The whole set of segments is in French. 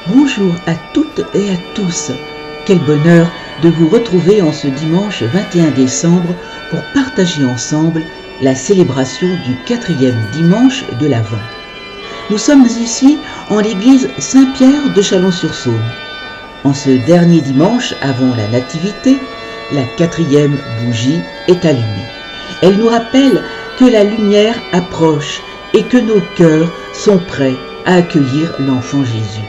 Bonjour à toutes et à tous. Quel bonheur de vous retrouver en ce dimanche 21 décembre pour partager ensemble la célébration du 4e dimanche de l'Avent. Nous sommes ici en l'église Saint-Pierre de Chalon-sur-Saône. En ce dernier dimanche avant la Nativité, la 4e bougie est allumée. Elle nous rappelle que la lumière approche et que nos cœurs sont prêts à accueillir l'enfant Jésus.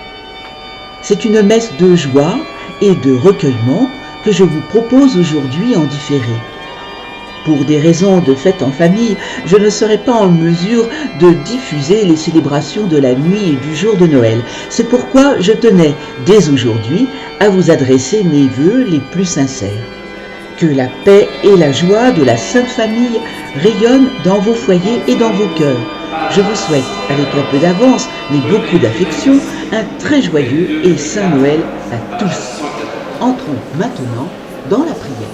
C'est une messe de joie et de recueillement que je vous propose aujourd'hui en différé. Pour des raisons de fête en famille, je ne serai pas en mesure de diffuser les célébrations de la nuit et du jour de Noël. C'est pourquoi je tenais dès aujourd'hui à vous adresser mes vœux les plus sincères. Que la paix et la joie de la Sainte Famille rayonnent dans vos foyers et dans vos cœurs. Je vous souhaite, avec un peu d'avance, mais beaucoup d'affection, un très joyeux et saint Noël à tous. Entrons maintenant dans la prière.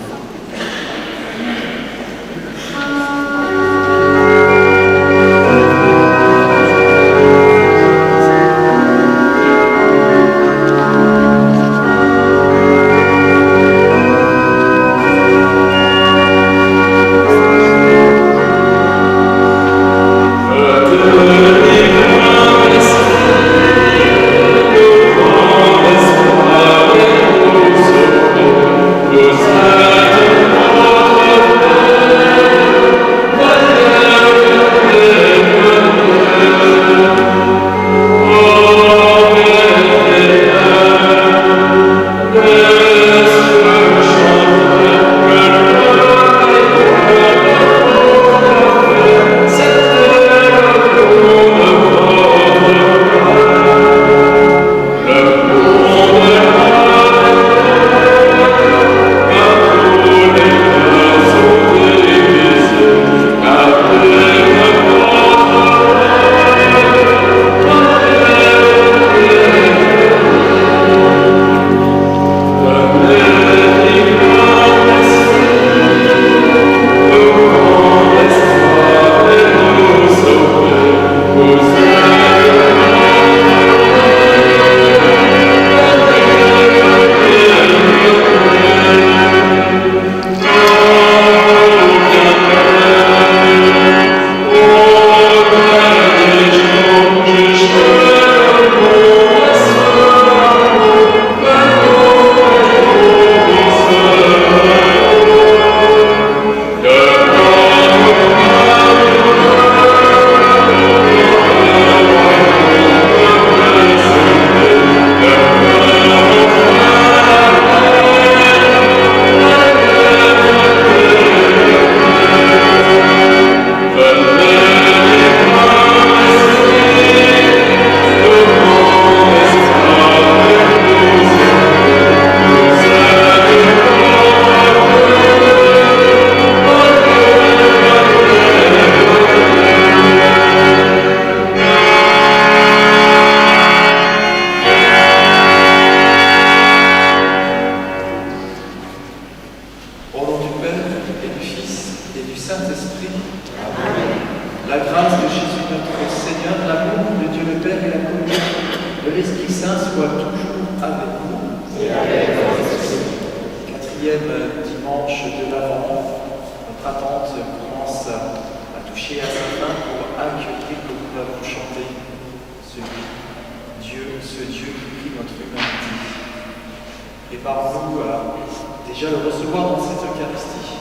Déjà le recevoir dans cette Eucharistie,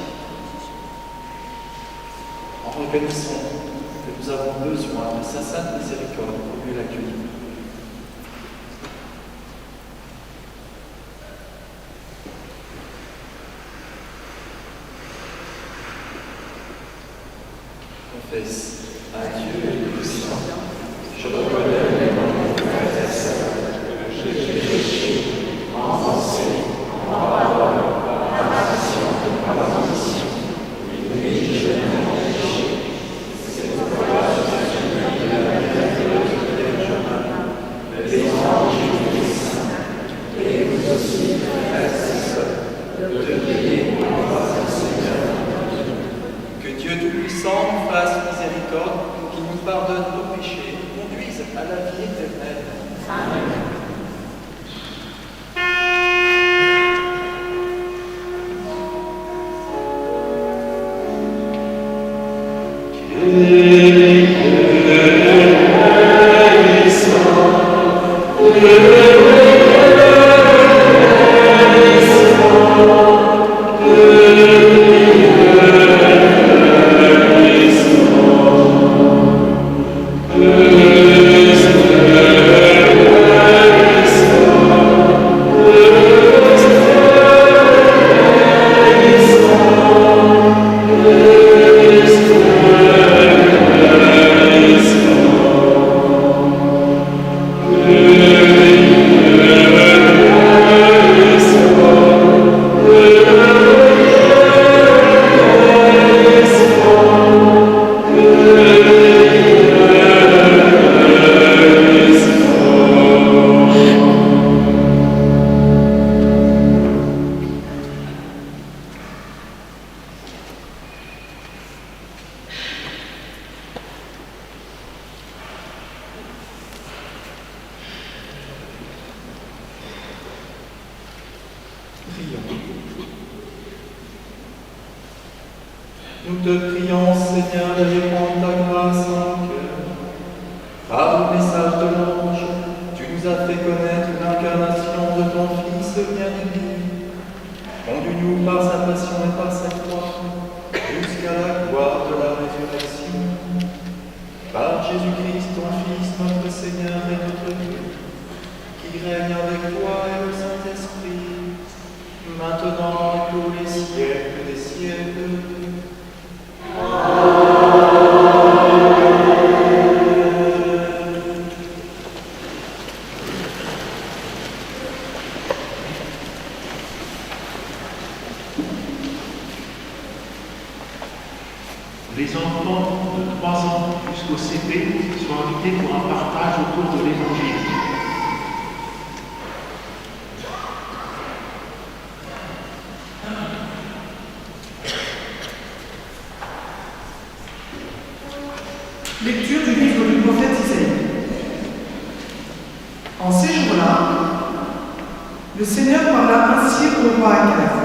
en reconnaissant que nous avons besoin de sa sainte miséricorde pour mieux l'accueillir. Confesse à Dieu et au Saint, je reconnais mon frère et sœur, que j'ai péché en pensée, en parole, par action, par omission. Oui, je n'ai pas péché. C'est pourquoi je suis venu de la terre de l'autre chemin, les anges et les saints, et vous aussi, frères et sœurs, de prier pour notre Seigneur. Que Dieu Tout-Puissant nous fasse miséricorde Nous te prions, Seigneur, de répandre ta grâce en nos cœurs. Par le message de l'ange, tu nous as fait connaître l'incarnation de ton Fils bien-aimé. Conduis-nous par sa passion et par sa croix, jusqu'à la gloire de la résurrection. Par Jésus-Christ, ton Fils, notre Seigneur et notre Dieu, qui règne avec toi et le Saint-Esprit, maintenant et pour les siècles des siècles. Les enfants de 3 ans jusqu'au CP sont invités pour un partage autour de l'Évangile. Lecture du livre du prophète Isaïe. En ces jours-là, le Seigneur parla ainsi au roi Akaz.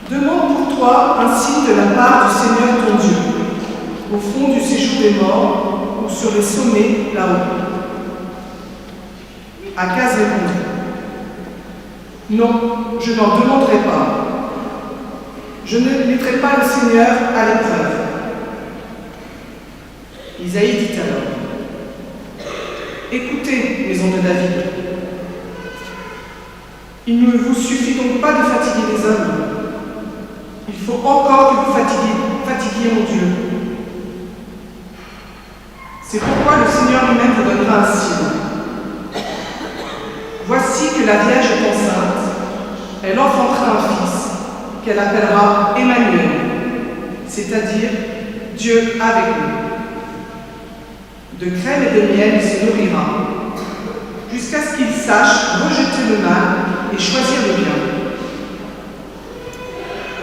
Demande pour toi un signe de la part du Seigneur ton Dieu, au fond du séjour des morts ou sur les sommets là-haut. Akaz répondit: non, je n'en demanderai pas. Je ne mettrai pas le Seigneur à l'épreuve. Isaïe dit alors: écoutez, maison de David, il ne vous suffit donc pas de fatiguer les hommes. Il faut encore que vous fatiguiez mon Dieu. C'est pourquoi le Seigneur lui-même vous donnera un signe. Voici que la Vierge est enceinte, elle enfantera un fils, qu'elle appellera Emmanuel, c'est-à-dire Dieu avec nous. De crème et de miel il se nourrira, jusqu'à ce qu'il sache rejeter le mal et choisir le bien.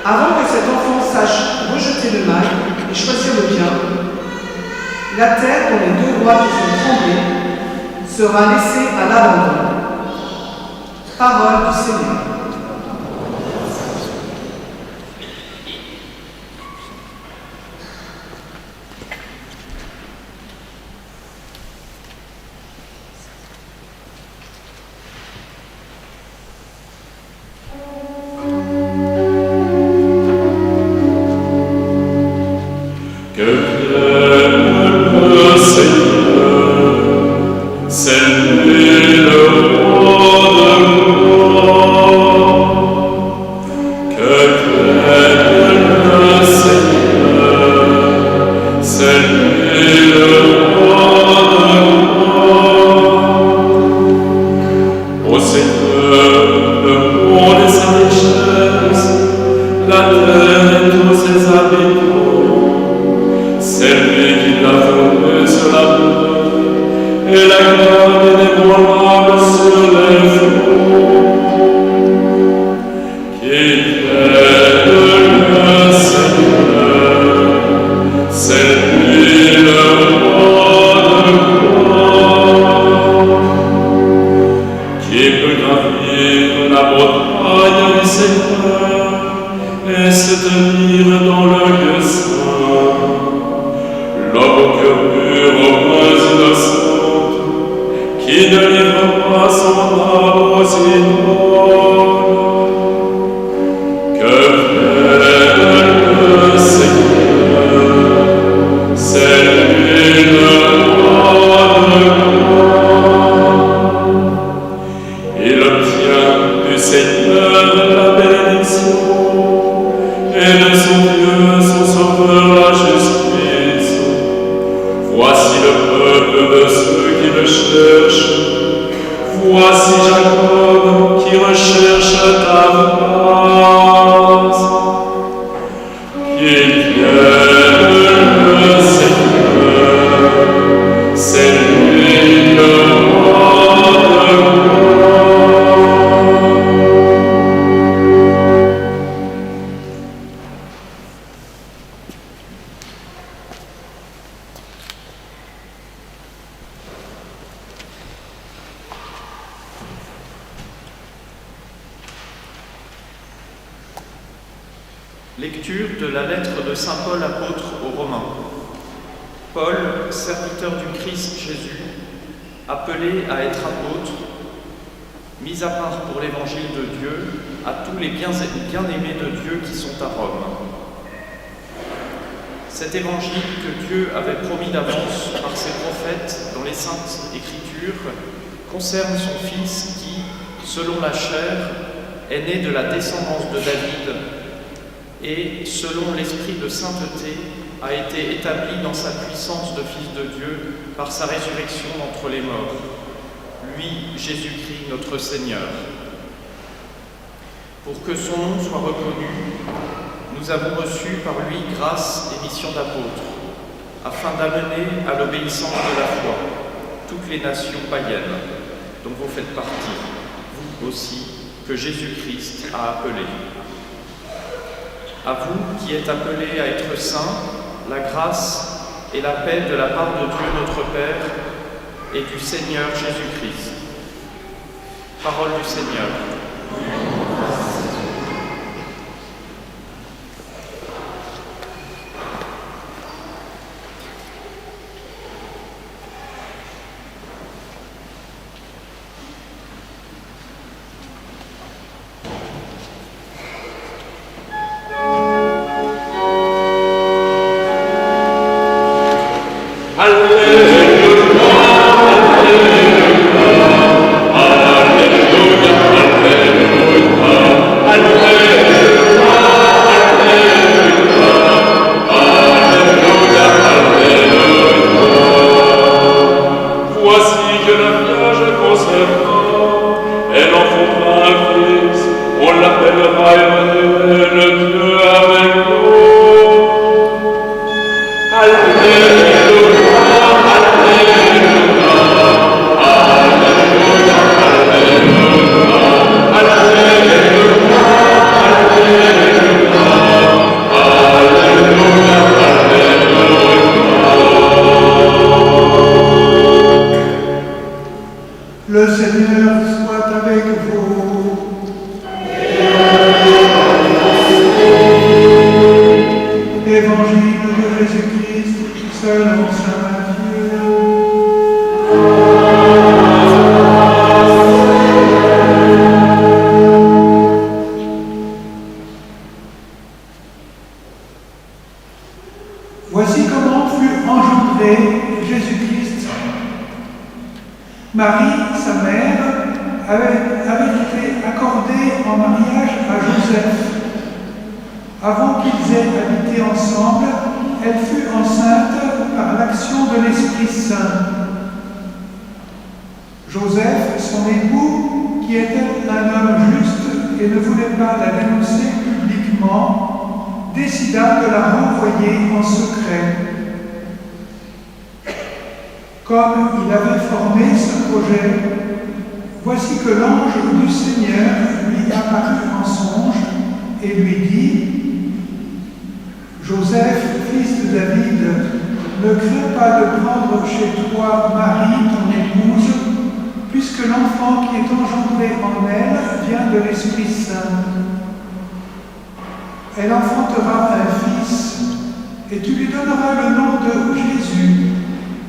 Avant que cet enfant sache rejeter le mal et choisir le bien, la terre dont les 2 rois font trembler sera laissée à l'abandon. Parole du Seigneur. Seigneur, c'est lui. Voici le peuple de ceux qui le cherchent. Voici Jacob qui recherche ta face. Qu'il vienne le Seigneur, c'est lui le roi de gloire. Lecture de la lettre de saint Paul apôtre aux Romains. Paul, serviteur du Christ Jésus, appelé à être apôtre, mis à part pour l'évangile de Dieu, à tous les bien-aimés de Dieu qui sont à Rome. Cet évangile que Dieu avait promis d'avance par ses prophètes dans les saintes Écritures concerne son Fils qui, selon la chair, est né de la descendance de David et, selon l'esprit de sainteté, a été établi dans sa puissance de Fils de Dieu par sa résurrection d'entre les morts. Lui, Jésus-Christ, notre Seigneur. Pour que son nom soit reconnu, nous avons reçu par lui grâce et mission d'apôtre, afin d'amener à l'obéissance de la foi toutes les nations païennes, dont vous faites partie, vous aussi, que Jésus-Christ a appelés. À vous qui êtes appelés à être saints, la grâce et la paix de la part de Dieu notre Père et du Seigneur Jésus-Christ. Parole du Seigneur. Le Seigneur soit avec vous. Évangile de Jésus-Christ selon saint Matthieu. Voici comment fut engendré Jésus-Christ. Marie, sa mère, avait été accordée en mariage à Joseph. Avant qu'ils aient habité ensemble, elle fut enceinte par l'action de l'Esprit Saint. Joseph, son époux, qui était un homme juste et ne voulait pas la dénoncer publiquement, décida de la renvoyer en secret. Comme il avait formé ce projet, voici que l'ange du Seigneur lui apparut en songe et lui dit : « Joseph, fils de David, ne crains pas de prendre chez toi Marie, ton épouse, puisque l'enfant qui est engendré en elle vient de l'Esprit Saint. Elle enfantera un fils, et tu lui donneras le nom de Jésus,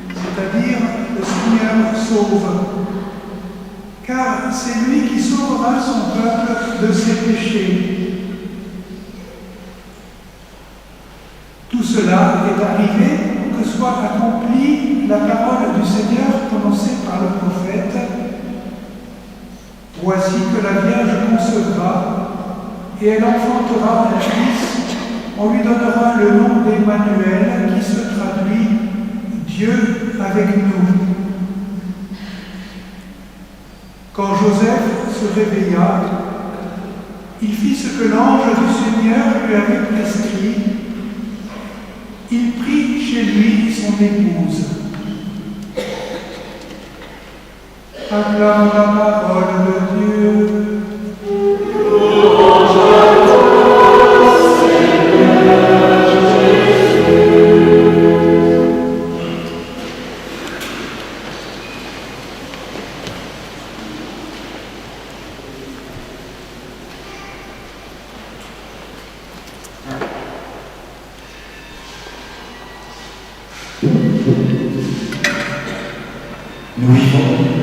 c'est-à-dire le Seigneur sauve. Car c'est lui qui sauvera son peuple de ses péchés. » Tout cela est arrivé pour que soit accomplie la parole du Seigneur prononcée par le prophète. Voici que la Vierge concevra, et elle enfantera un fils. On lui donnera le nom d'Emmanuel, qui se traduit « Dieu avec nous. Quand Joseph se réveilla, il fit ce que l'ange du Seigneur lui avait prescrit. Il prit chez lui son épouse. Acclame la parole de Dieu. Nous vivons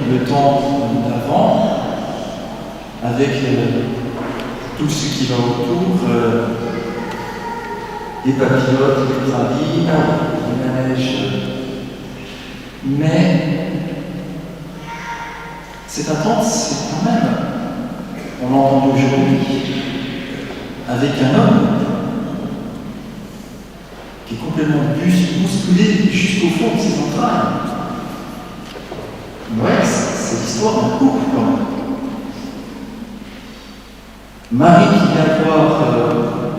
le temps d'avant avec tout ce qui va autour, des papillotes, des gravines, des manèges. Mais cette attente, c'est quand même, on l'entend aujourd'hui, avec un homme qui est complètement bousculé jusqu'au fond de ses entrailles. Ouais, c'est l'histoire d'un couple quand même. Marie qui vient voir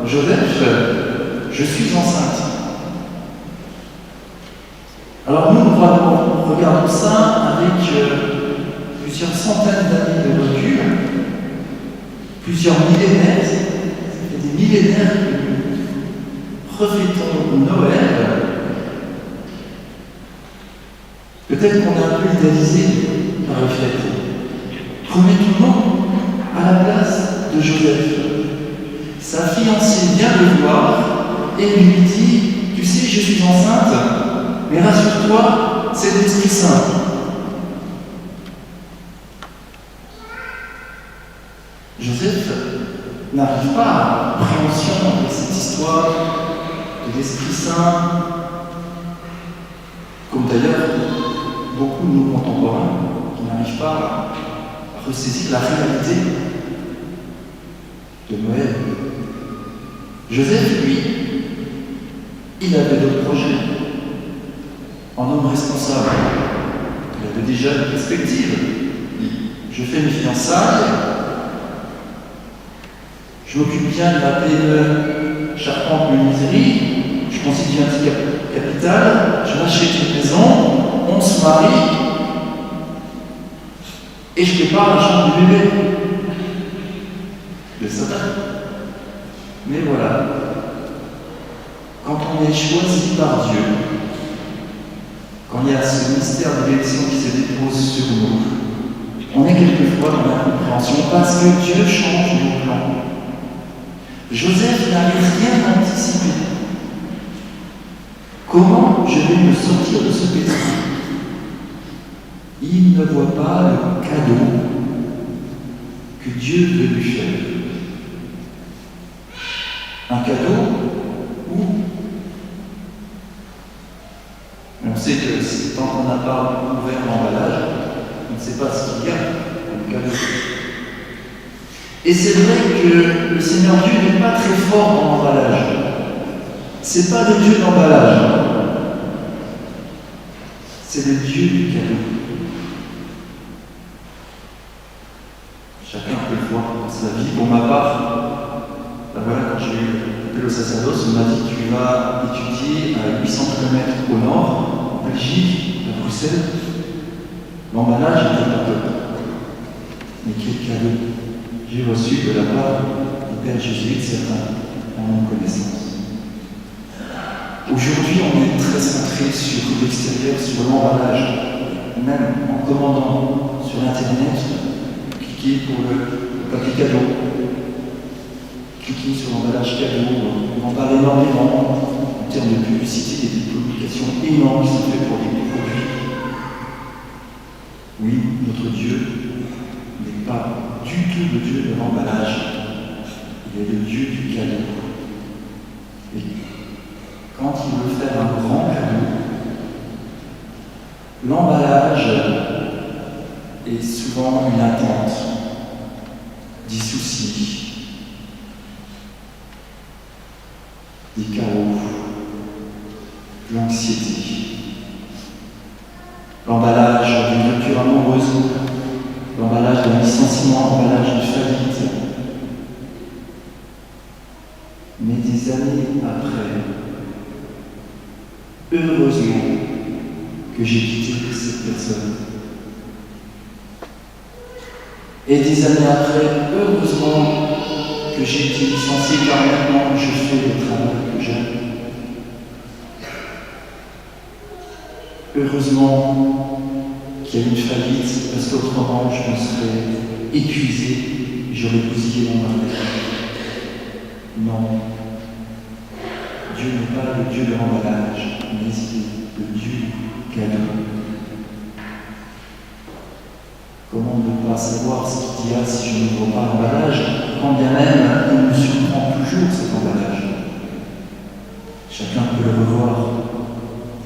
Joseph, je suis enceinte. Alors nous regardons ça avec plusieurs centaines d'années de recul, plusieurs millénaires, ça fait des millénaires que nous reflétons Noël. Peut-être qu'on est un peu idéalisé par le fait. Remettons-nous à la place de Joseph. Sa fiancée vient le voir et lui dit « Tu sais, je suis enceinte, mais rassure-toi, c'est l'Esprit Saint. » Joseph n'arrive pas à la compréhension de cette histoire de l'Esprit Saint, comme d'ailleurs beaucoup de nos contemporains qui n'arrivent pas à ressaisir la réalité de Noël. Joseph, lui, il avait d'autres projets. En homme responsable, il avait déjà une perspective. Je fais mes fiançailles, je m'occupe bien de la PME Charpente-Menuiserie, je constitue un petit capital, je m'achète une maison, on se marie et je prépare la chambre du bébé. Le Satan. Mais voilà, quand on est choisi par Dieu, quand il y a ce mystère de l'élection qui se dépose sur nous, on est quelquefois dans l'incompréhension parce que Dieu change nos plans. Joseph n'avait rien anticipé. Comment je vais me sortir de ce pétrin? Il ne voit pas le cadeau que Dieu veut lui faire. Un cadeau où on sait que tant qu'on n'a pas ouvert l'emballage, on ne sait pas ce qu'il y a comme cadeau. Et c'est vrai que le Seigneur Dieu n'est pas très fort dans l'emballage. C'est pas le Dieu d'emballage. C'est le Dieu du cadeau. Chacun peut le voir dans sa vie. Pour ma part, ben voilà, quand j'ai eu appelé au sacerdoce, on m'a dit que tu vas étudier à 800 km au nord, en Belgique, à Bruxelles. L'emballage était un peu. Mais quel cadeau j'ai reçu de la part du Père jésuite, certains en ont connaissance. Aujourd'hui, on est très centré sur l'extérieur, sur l'emballage. Même en commandant sur Internet, cliquez pour le papier cadeau, cliquez sur l'emballage cadeau, on en parle énormément en termes de publicité et des publications énormes qui sont faites pour les produits. Oui, notre Dieu n'est pas du tout le Dieu de l'emballage, il est le Dieu du cadeau. Et quand il veut faire un grand cadeau, l'emballage est souvent une attente, des soucis, des chaos, de l'anxiété. l'emballage d'une rupture amoureuse, l'emballage d'un licenciement, l'emballage d'une faillite. Mais des années après, heureusement que j'ai quitté cette personne. Et des années après, heureusement que j'ai été licencié car maintenant je fais le travail que j'aime. Heureusement qu'il y a une faillite parce qu'autrement je me serais épuisé, j'aurais bousillé mon mariage. Non, Dieu n'est pas le Dieu de l'emballage, mais il est le Dieu du cadeau. Comment ne pas savoir ce qu'il y a si je n'ouvre pas l'emballage, quand bien même il me surprend toujours cet emballage. Chacun peut le revoir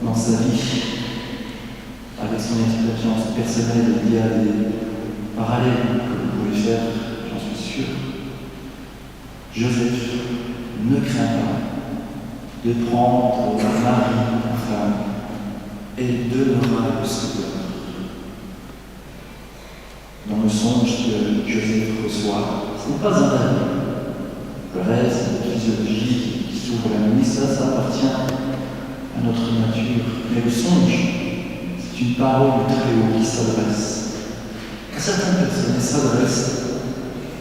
dans sa vie, avec son expérience personnelle. Il y a des parallèles que vous pouvez faire, j'en suis sûr. Joseph ne craint pas de prendre Marie en femme et demeurera le Sauveur. Dans le songe que Joseph reçoit, ce n'est pas un rêve. Le rêve, c'est la physiologie qui s'ouvre la nuit, ça appartient à notre nature. Mais le songe, c'est une parole du Très-Haut qui s'adresse à certaines personnes et s'adresse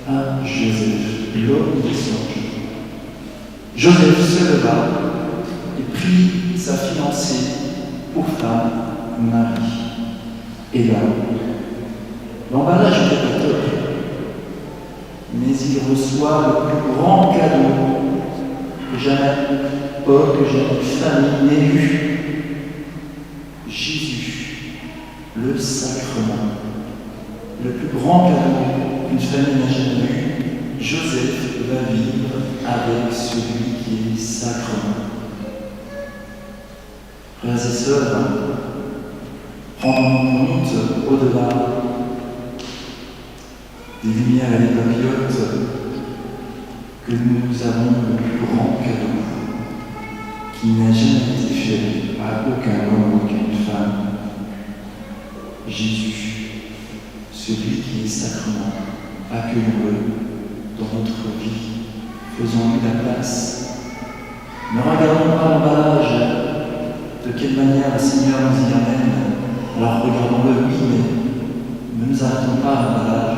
à Joseph, l'homme des songes. Joseph se leva et prit sa fiancée pour femme, Marie. Et là, l'emballage était pas top, mais il reçoit le plus grand cadeau que jamais Paul, que jamais famille n'ait eu. Jésus, le sacrement. Le plus grand cadeau qu'une famille n'a jamais eu, Joseph va vivre avec celui qui est sacrement. Frères et sœurs, prendre en compte au-delà des lumières et des papillotes que nous avons le plus grand cadeau qui n'a jamais été fait à aucun homme ou aucune femme. Jésus, celui qui est sacrement, accueillons-le dans notre vie, faisons-lui la place. Ne regardons pas l'emballage, de quelle manière le Seigneur nous y amène. Alors regardons-le, oui, mais ne nous arrêtons pas à l'emballage.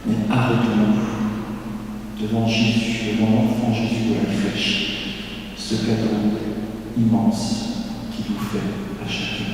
Mais arrêtons-nous devant Jésus, devant l'enfant Jésus de la crèche, ce cadeau immense qu'il nous fait à chacun.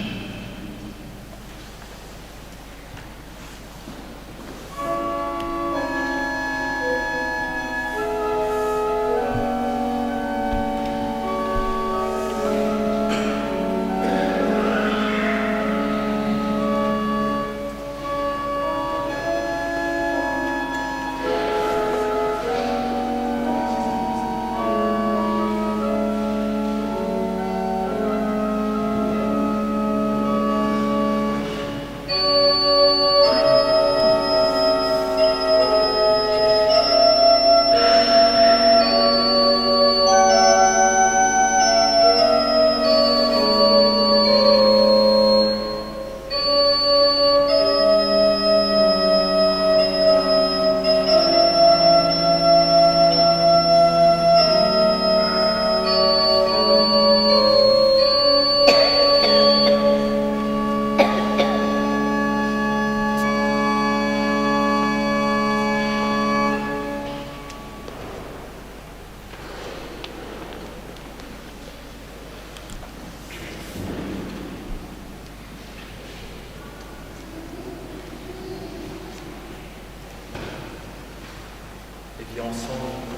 Et ensemble,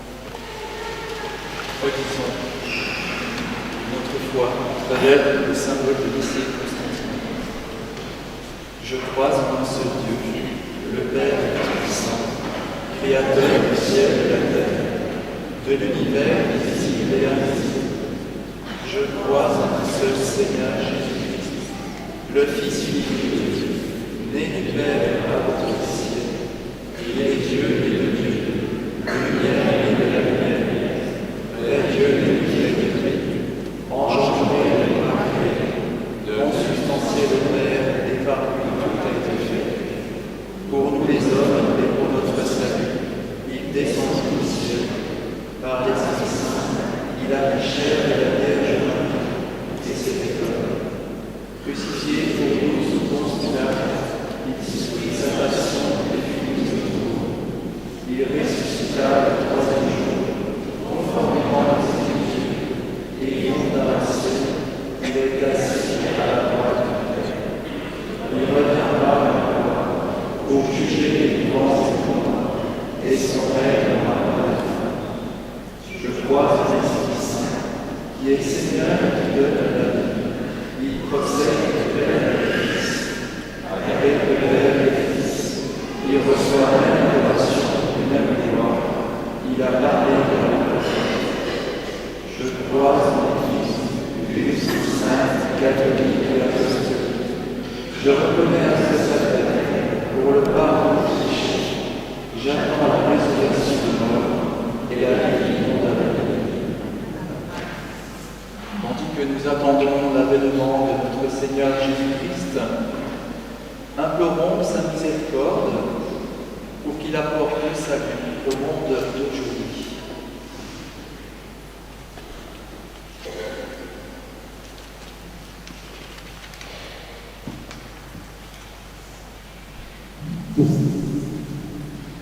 redisons notre foi à travers le symbole de lycée Constantin. Je crois en un seul Dieu, le Père Tout-Puissant, Créateur du ciel et de la terre, de l'univers visible et invisible. Je crois en un seul Seigneur Jésus-Christ, le Fils unique de Dieu, né du Père et de du ciel, qui est Dieu et de Dieu. Lumière et de la lumière, vrai Dieu et Dieu, engendré et immaculé, de consubstantiel Dieu le Père, et par lui tout a été fait. Pour nous les hommes et pour notre salut, il descend du ciel. Par l'Esprit Saint, il a la chair et la Vierge Marie, et s'est fait homme. Crucifié pour nous sous Ponce Pilate, il souffrit sa passion et fut mis au tombeau. Il ressuscita le troisième jour, conformément aux Écritures, et il monta au ciel. Il est assis à la droite du Père. Il reviendra pour juger les vivants et les morts, et son règne n'aura pas de fin. Je crois en l'Esprit Saint, qui est Seigneur et qui donne la vie. Il procède du Père et du Fils, avec le Père et le Fils. Il reçoit la même adoration et même gloire. Il a parlé de la personne. Je crois en l'Église, une sainte, catholique et apostolique. Je reconnais un sacrement pour le pardon des péchés. J'attends la résurrection de mort et la vie du monde à venir. Tandis que nous attendons l'avènement de notre Seigneur Jésus-Christ, implorons sa miséricorde pour qu'il apporte le salut au monde d'aujourd'hui.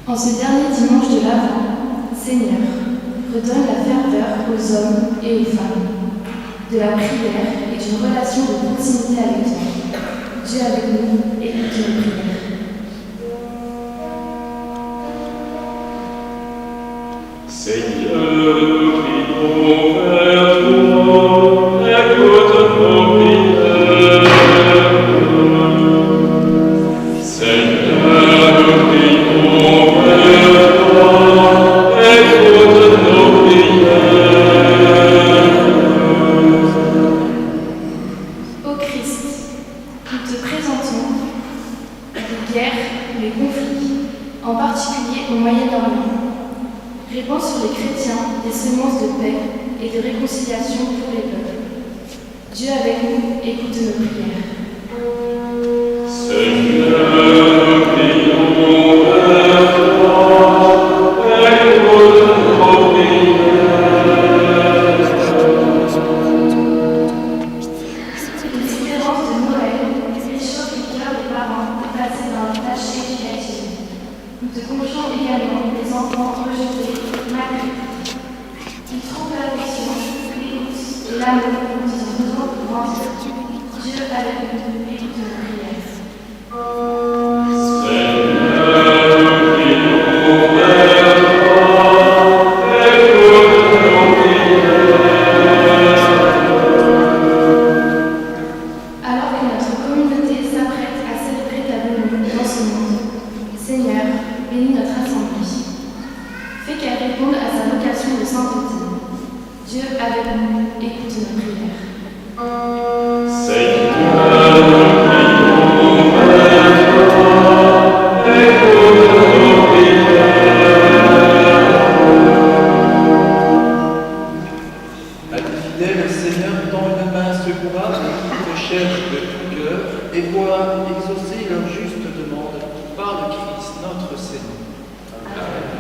En ce dernier dimanche de l'Avent, Seigneur, redonne la ferveur aux hommes et aux femmes, de la prière et d'une relation de proximité avec toi. Dieu avec nous, écoute nos prières. Seigneur, nous prions vers toi, écoute nos prières. Seigneur, nous prions vers toi, écoute nos prières. Ô Christ, nous te présentons les guerres, les conflits, en particulier au Moyen-Orient. Répands sur les chrétiens des semences de paix et de réconciliation pour les peuples. Dieu avec nous, écoute nos prières. Seigneur, nous prions vers toi, écoute nos prières. L'espérance de Noël réchauffe le cœur des parents dépassés dans la tâche éducative. Nous te confions également les enfants rejetés, maltraités. Ils trouvent l'affection, l'écoute et l'amour dont ils ont besoin pour grandir. Dieu avec nous, écoute nos prières. Seigneur, nous prions vers toi, écoute nos prières. Alors que notre communauté s'apprête à célébrer ta venue dans ce monde, Seigneur, bénis notre assemblée. Fais qu'elle réponde à sa vocation de sainteté. Dieu avec nous, écoute nos prières. Seigneur, nous prions vers toi, écoute nos prières. À tes fidèles, Seigneur, tends une main secourable qui te cherche de tout cœur et vois exaucer leur juste demande par le Christ notre Seigneur. Amen.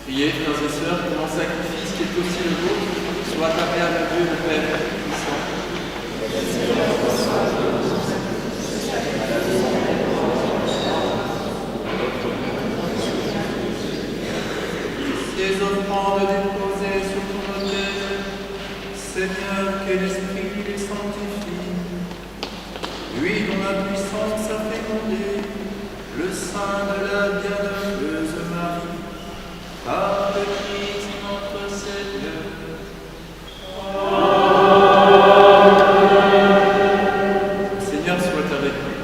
Priez, frères et sœurs, que mon sacrifice, qui est aussi le vôtre, soit agréable à Dieu, le Père Tout-Puissant. Ces offrandes déposées sur ton autel, Seigneur, que l'Esprit les sanctifie, lui dont la puissance a fécondé le sein de la bienheureuse Marie, par le Christ notre Seigneur. Le Seigneur soit avec nous.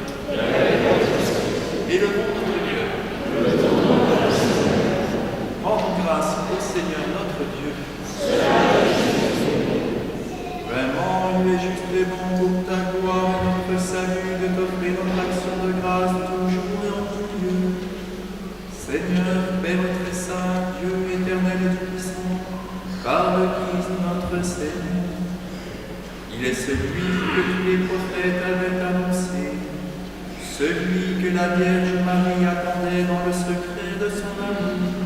Et le bon notre Dieu. Rendons grâce au Seigneur notre Dieu. Vraiment, il est juste et bon pour ta gloire et notre salut de t'offrir notre action de grâce toujours et en tout lieu. Seigneur, Père très saint, Dieu éternel et tout-puissant, par le Christ notre Seigneur. Il est celui que tous les prophètes avaient annoncé, celui que la Vierge Marie attendait dans le secret de son amour,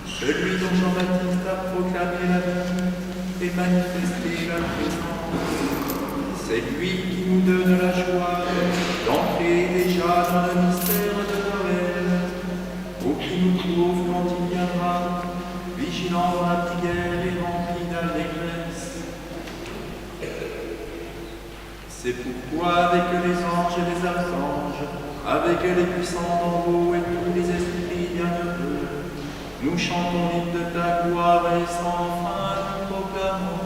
celui dont Jean-Baptiste a proclamé la vie et manifesté la présence. C'est lui qui nous donne la joie d'entrer déjà dans le mystère de Noël, pour qui nous trouve quand il viendra, vigilant dans la prière et rempli d'allégresse. C'est pourquoi, avec les anges et les archanges, avec les puissants d'en haut et tous les esprits bienheureux, nous chantons l'hymne de ta gloire et sans fin nous proclamons.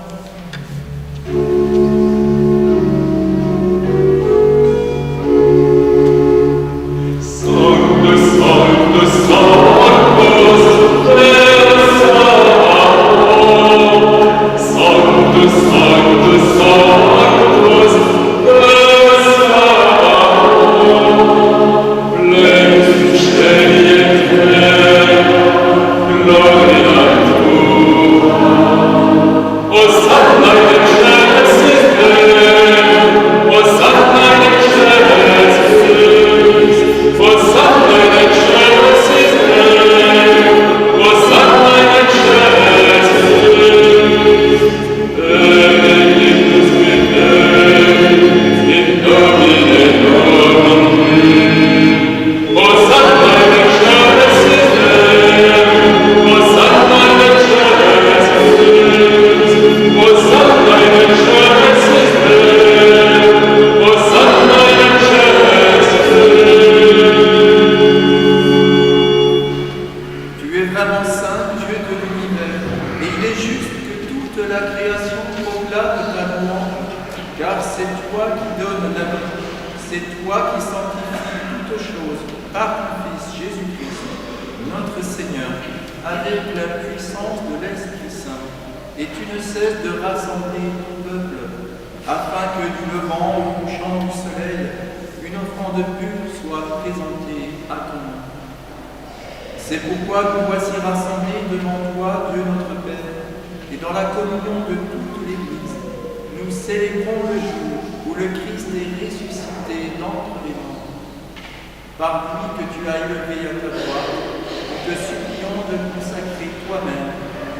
C'est pourquoi nous voici rassemblés devant toi, Dieu notre Père, et dans la communion de toute l'Église, nous célébrons le jour où le Christ est ressuscité d'entre les morts. Par lui que tu as élevé à ta droite, nous te supplions de consacrer toi-même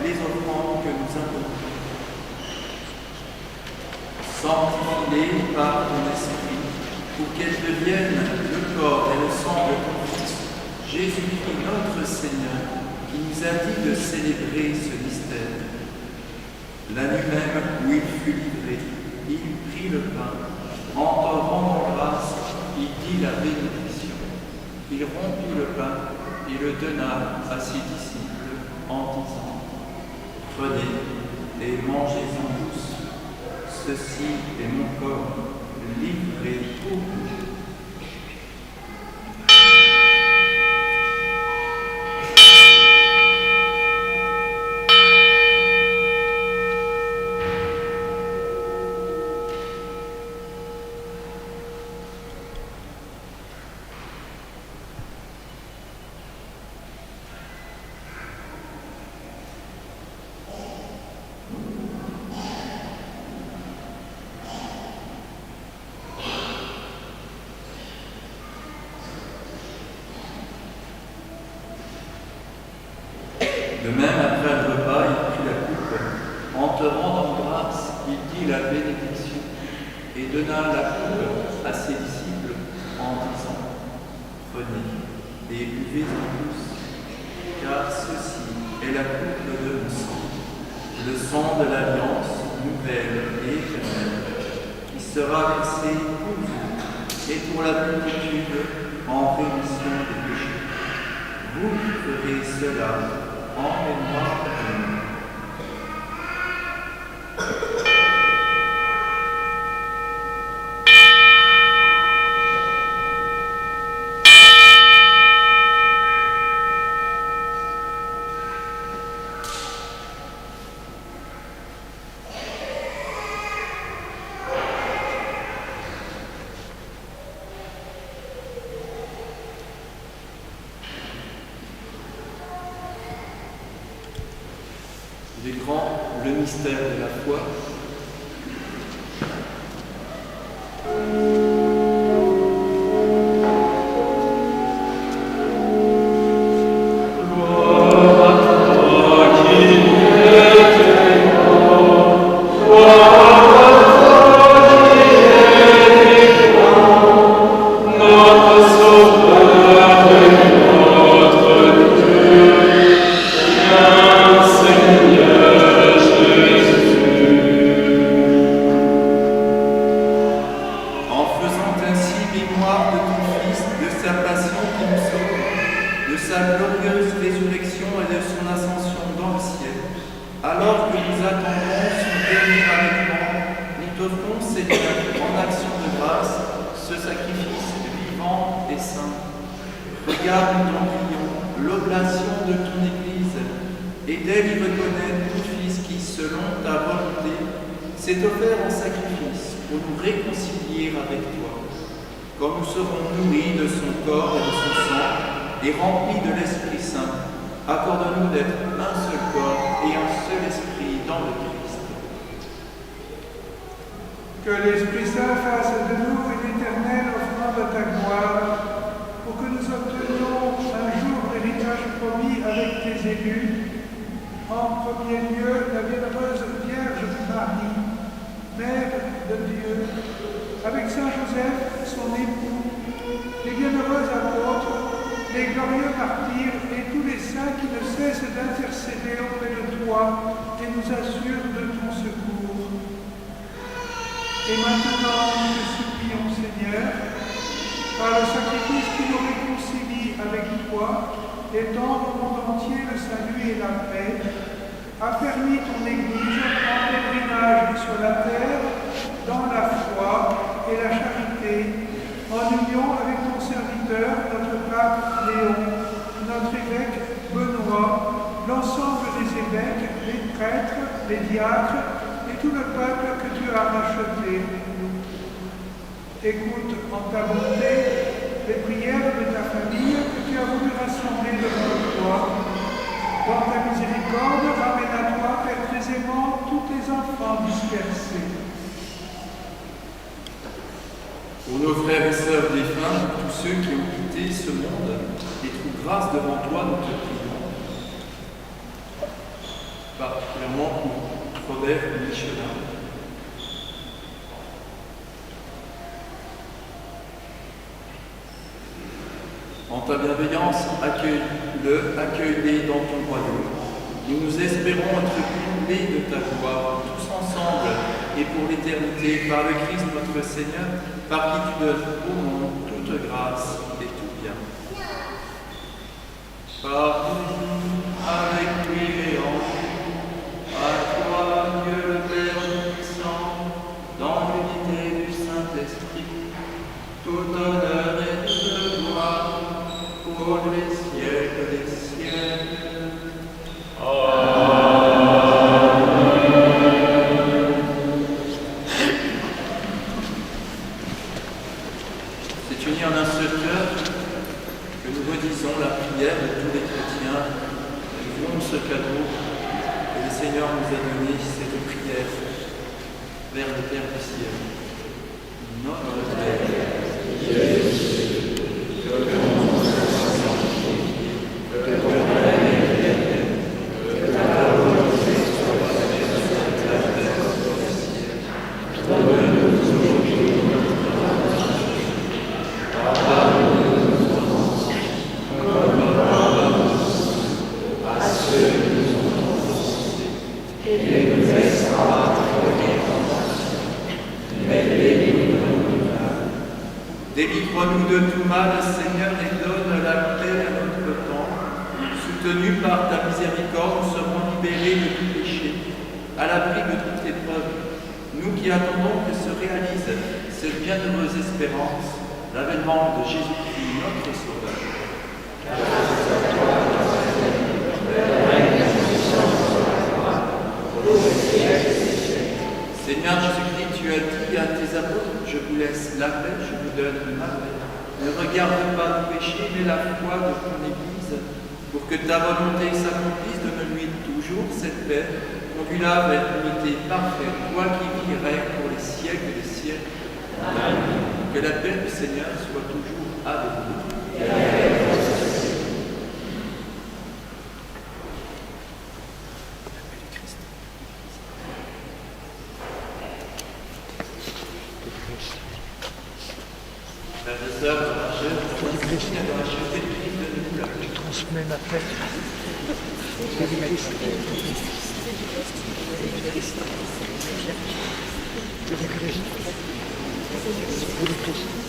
les offrandes que nous imposons. Sanctifie-les par ton esprit, pour qu'elles deviennent le corps et le sang de ton Fils, Jésus-Christ notre Seigneur, qui nous a dit de célébrer ce mystère. La nuit même où il fut livré, il prit le pain, en te rendant grâce, il dit la bénédiction. Il rompit le pain et le donna à ses disciples en disant : Prenez et mangez-en tous. Ceci est mon corps livré pour vous. De même, après le repas, il prit la coupe. En te rendant grâce, il dit la bénédiction et donna la coupe à ses disciples en disant: Prenez et buvez-en tous, car ceci est la coupe de mon sang, le sang de l'alliance nouvelle et éternelle, qui sera versé pour vous et pour la multitude en rémission des péchés. Vous ferez cela en mémoire de moi. Il est grand le mystère de la foi. Regarde ton client, l'oblation de ton Église, et d'elle y reconnaître ton Fils qui, selon ta volonté, s'est offert en sacrifice pour nous réconcilier avec toi. Quand nous serons nourris de son corps et de son sang, et remplis de l'Esprit Saint, accorde-nous d'être un seul corps et un seul esprit dans le Christ. Que l'Esprit Saint fasse de nous une éternelle offrande de ta gloire, pour que nous obtenions un jour l'héritage promis avec tes élus, en premier lieu la bienheureuse Vierge Marie, Mère de Dieu, avec Saint Joseph, son époux, les bienheureux apôtres, les glorieux martyrs et tous les saints qui ne cessent d'intercéder auprès de toi et nous assurent de ton secours. Et maintenant, nous te supplions, Seigneur, par le sacrifice qui nous réconcilie avec toi, étends au monde entier le salut et la paix, affermis ton Église en pèlerinage sur la terre, dans la foi et la charité, en union avec ton serviteur, notre pape Léon, notre évêque Benoît, l'ensemble des évêques, les prêtres, les diacres et tout le peuple que tu as racheté. Écoute en ta bonté les prières de ta famille que tu as voulu rassembler devant toi. Dans ta miséricorde, ramène à toi, Père très aimant, tous tes enfants dispersés. Pour nos frères et sœurs défunts, tous ceux qui ont quitté ce monde et trouvent grâce devant toi, nous te prions. Particulièrement pour Robert Michelin. En ta bienveillance, accueille-les dans ton royaume. Nous espérons être comblés de ta gloire, tous ensemble, et pour l'éternité, par le Christ notre Seigneur, par qui tu donnes au monde toute grâce et tout bien. Par nous, avec lui et en lui, à toi, Dieu le Père Tout-Puissant, dans l'unité du Saint-Esprit, tout honneur et toute gloire, pour les siècles des siècles. C'est uni en un seul cœur que nous redisons la prière de tous les chrétiens. Nous voulons ce cadeau que le Seigneur nous a donné, cette prière vers le Père du ciel. Notre Père, qui es aux cieux, que ton nom soit sanctifié, que ton règne vienne, que Délivre-nous de tout mal, Seigneur, et donne la paix à notre temps. Soutenus par ta miséricorde, nous serons libérés de tout péché, à l'abri de toute épreuve. Nous qui attendons que se réalise cette bienheureuse espérance, l'avènement de Jésus-Christ, notre Sauveur. Seigneur Jésus-Christ, tu as dit à tes apôtres, je vous laisse la paix, je vous donne ma paix. Ne regarde pas nos péchés, mais la foi de ton Église, pour que ta volonté s'accomplisse, donne-lui toujours cette paix, conduis-la vers l'unité parfaite, toi qui vis et règnes pour les siècles des siècles. Amen. Que la paix du Seigneur soit toujours avec vous. Amen. Frères et sœurs, dans la chair, Tu transmets ma paix.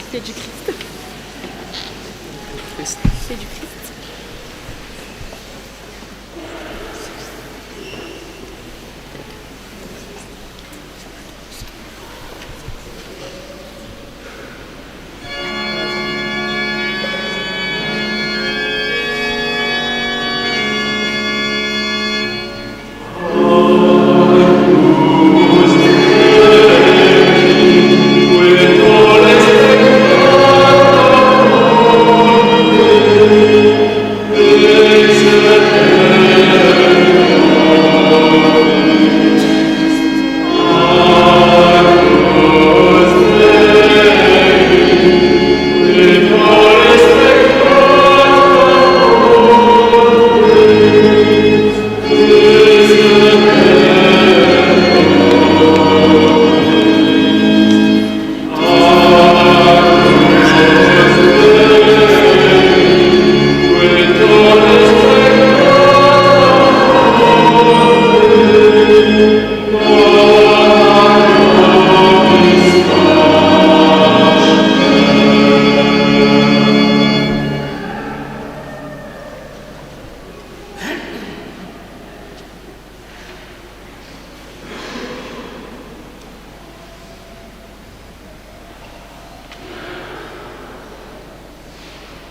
C'est du Christ. C'est du Christ.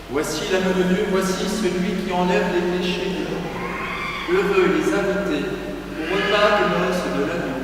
Voici l'agneau de Dieu, voici celui qui enlève les péchés du monde. Heureux les invités au repas des noces de l'agneau.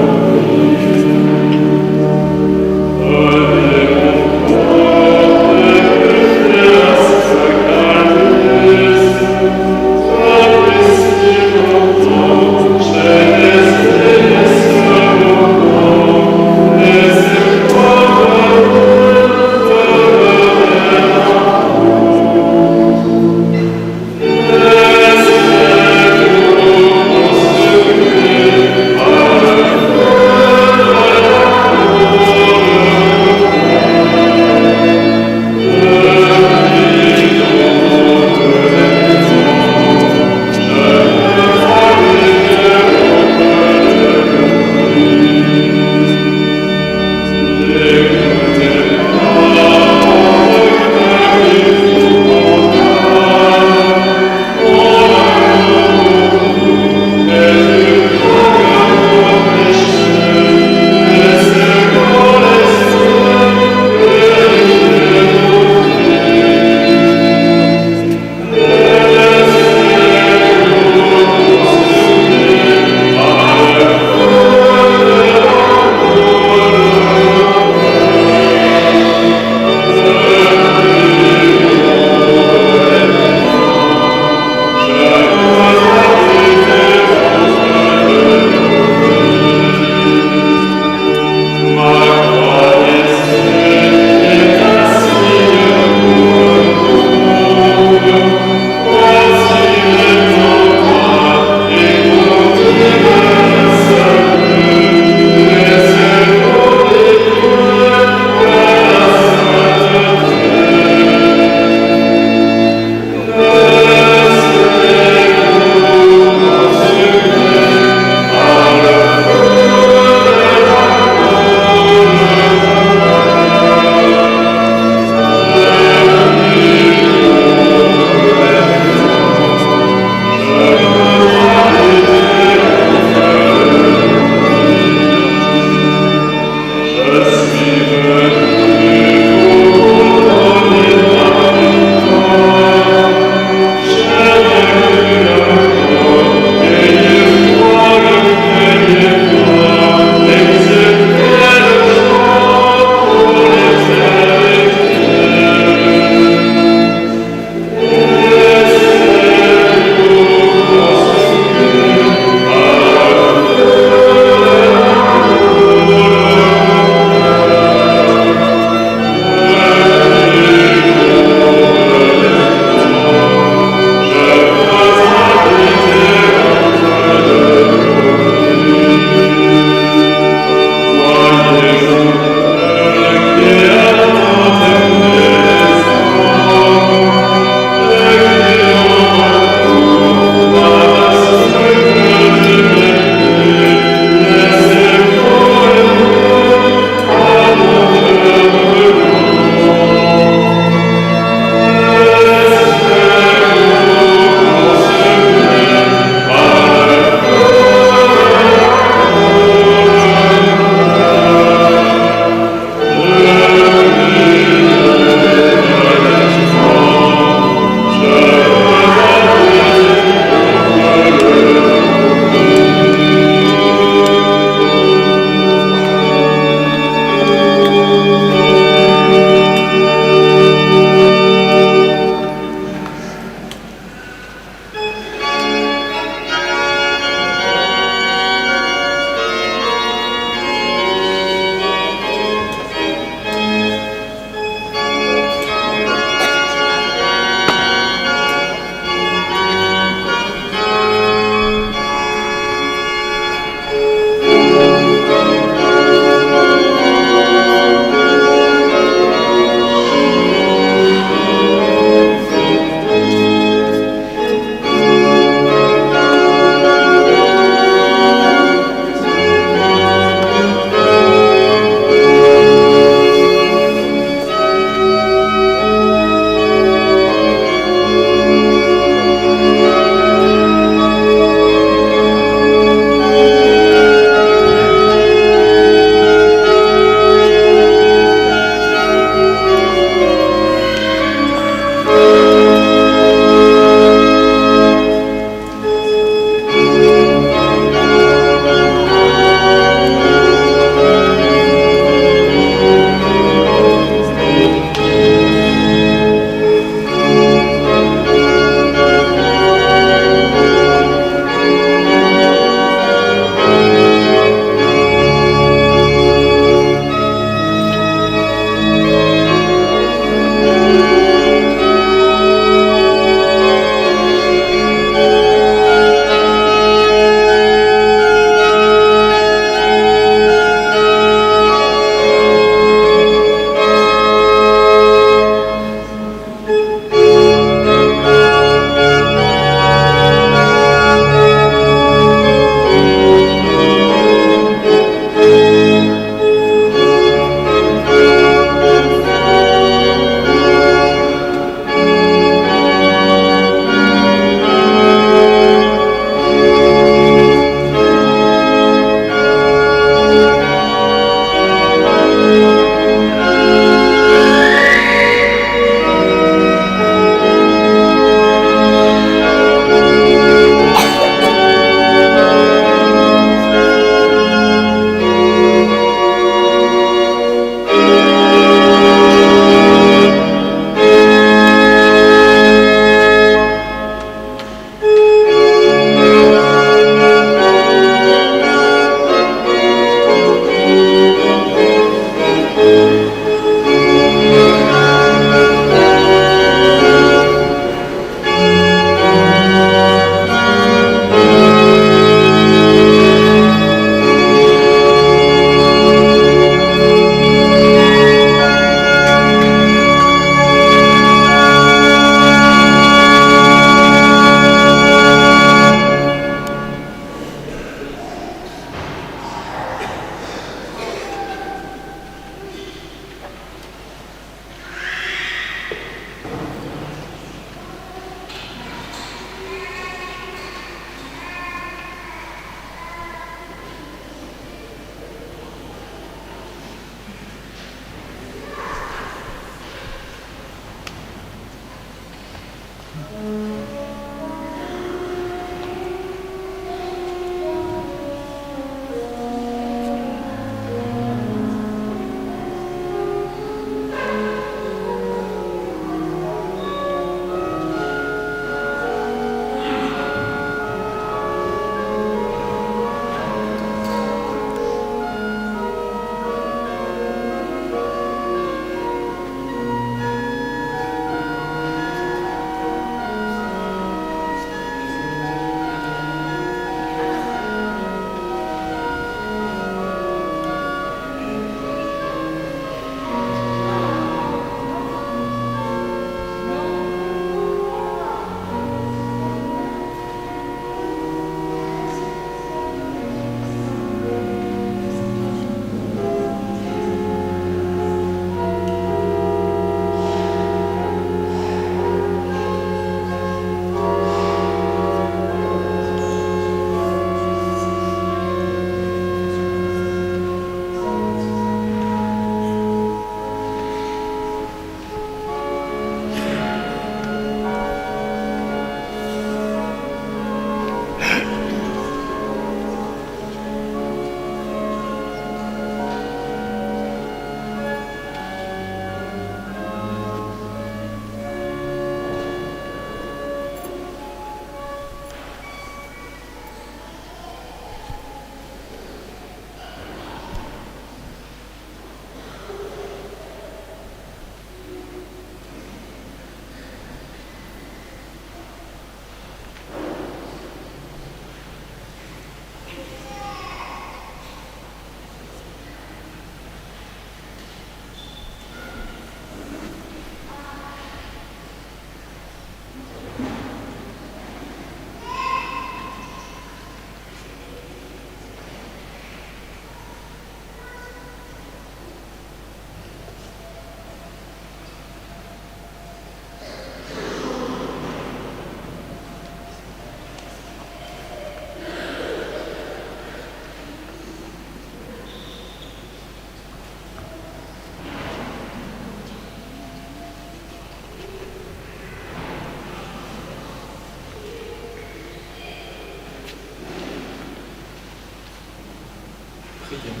Prions.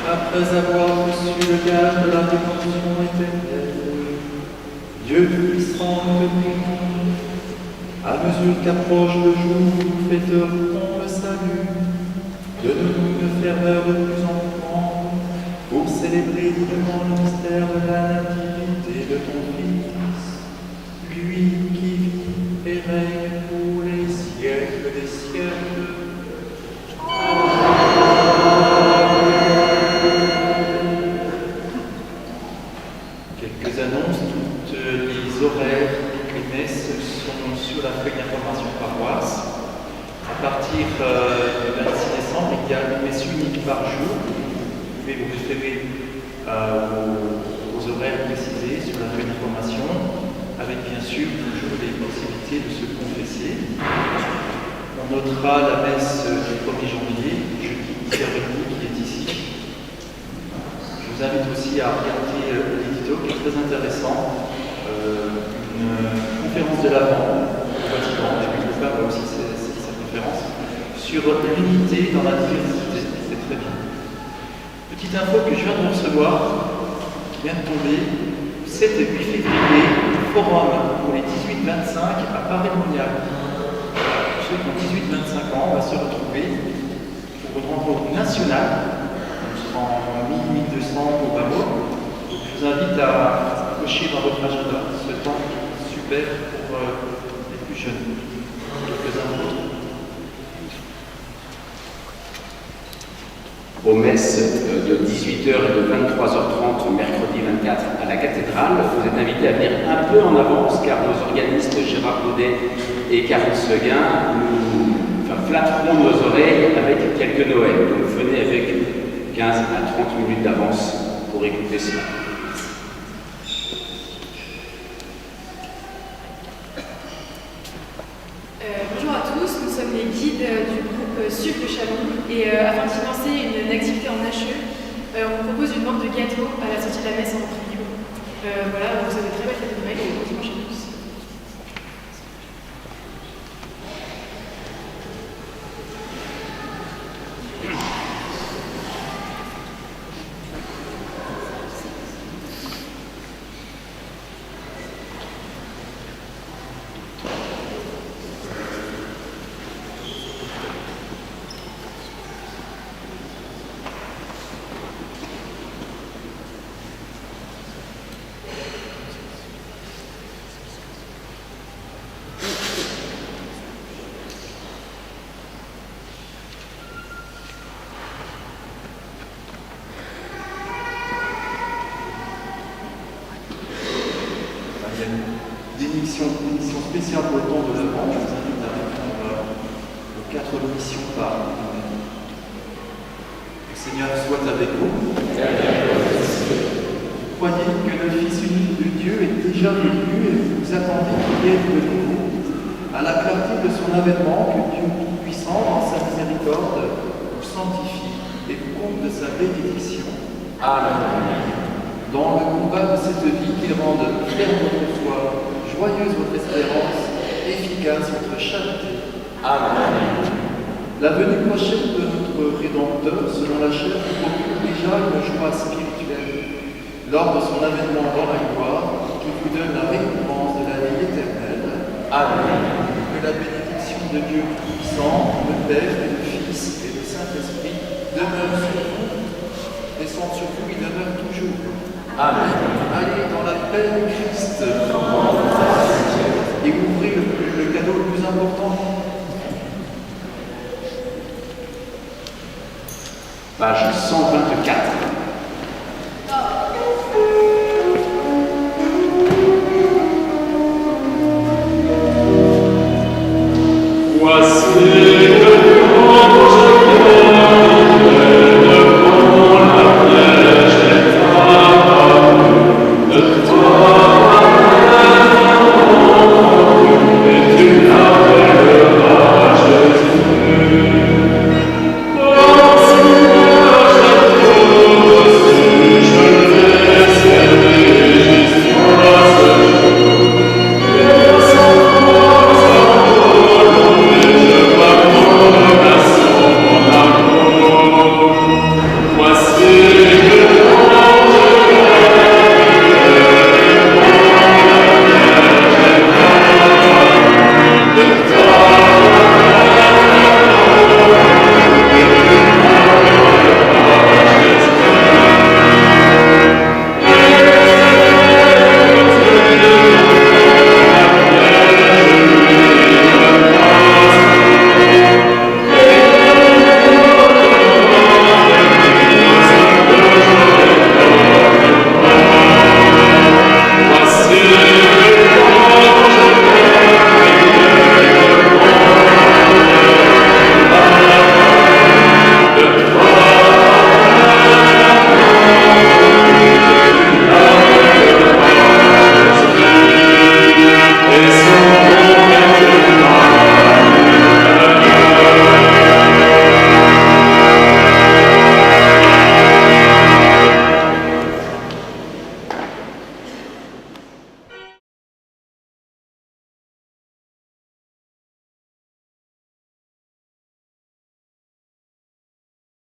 Après avoir reçu le gage de la rédemption éternelle, Dieu Tout-Puissant, nous te prions, à mesure qu'approche le jour où nous fêterons le salut, donne-nous une ferveur de plus en plus grande pour célébrer dignement le mystère de la nativité de ton Fils, lui qui vit et règne pour les siècles des siècles. Quelques annonces, toutes les horaires des messes sont sur la feuille d'information paroisse. À partir du 26 décembre, il y a une messe unique par jour. Vous pouvez vous référer aux horaires précisés sur la feuille d'information, avec bien sûr toujours les possibilités de se confesser. On notera la messe du 1er janvier, jeudi 10h30, qui est ici. Je vous invite aussi à regarder l'édito qui est très intéressant. Une conférence de l'Avent au Vatican, et puis le pape a aussi sa conférence, sur l'unité dans la diversité. C'est très bien. Petite info que je viens de recevoir, qui vient de tomber, 7 et 8 février, forum pour les 18-25 à Paris-Monial. Ceux qui ont 18-25 ans, on va se retrouver pour une rencontre nationale. On sera en 1200 au Bamo. Je vous invite à cocher dans votre agenda ce temps super pour les plus jeunes. Quelques infos. Aux messes de 18h et de 23h30 mercredi 24 à la cathédrale, vous êtes invités à venir un peu en avance car nos organistes Gérard Baudet et Karine Seguin nous flatteront nos oreilles avec quelques Noëls. Donc venez avec 15 à 30 minutes d'avance pour écouter cela. Bonjour à tous, nous sommes les guides du groupe SUV de Chalon et afin de financer une activité en HE, on vous propose une vente de gâteaux à la sortie de la messe en preview. Voilà, vous avez très belle fête de Noël et bon dimanche à tous. Émission spéciale pour le temps de l'Avent. Je vous invite à répondre aux 4 missions par le Seigneur soit avec vous. Croyez que le Fils unique de Dieu est déjà venu et vous attendez qu'il vienne de nouveau à la clarté de son avènement, que Dieu Tout-Puissant, dans sa miséricorde, vous sanctifie et vous compte de sa bénédiction. Amen. Dans le combat de cette vie, qu'il rende claire votre foi, joyeuse votre espérance, efficace votre charité. Amen. La venue prochaine de notre Rédempteur, selon la chair, vous procure déjà une joie spirituelle, lors de son avènement dans la gloire, qui vous donne la récompense de la vie éternelle. Amen. Que la bénédiction de Dieu Tout-Puissant, le Père et le Fils et le Saint-Esprit demeure sur vous, descendent sur vous et demeure toujours. Amen. Allez dans la paix de Christ et ouvrez le cadeau le plus important. Page 124. Voici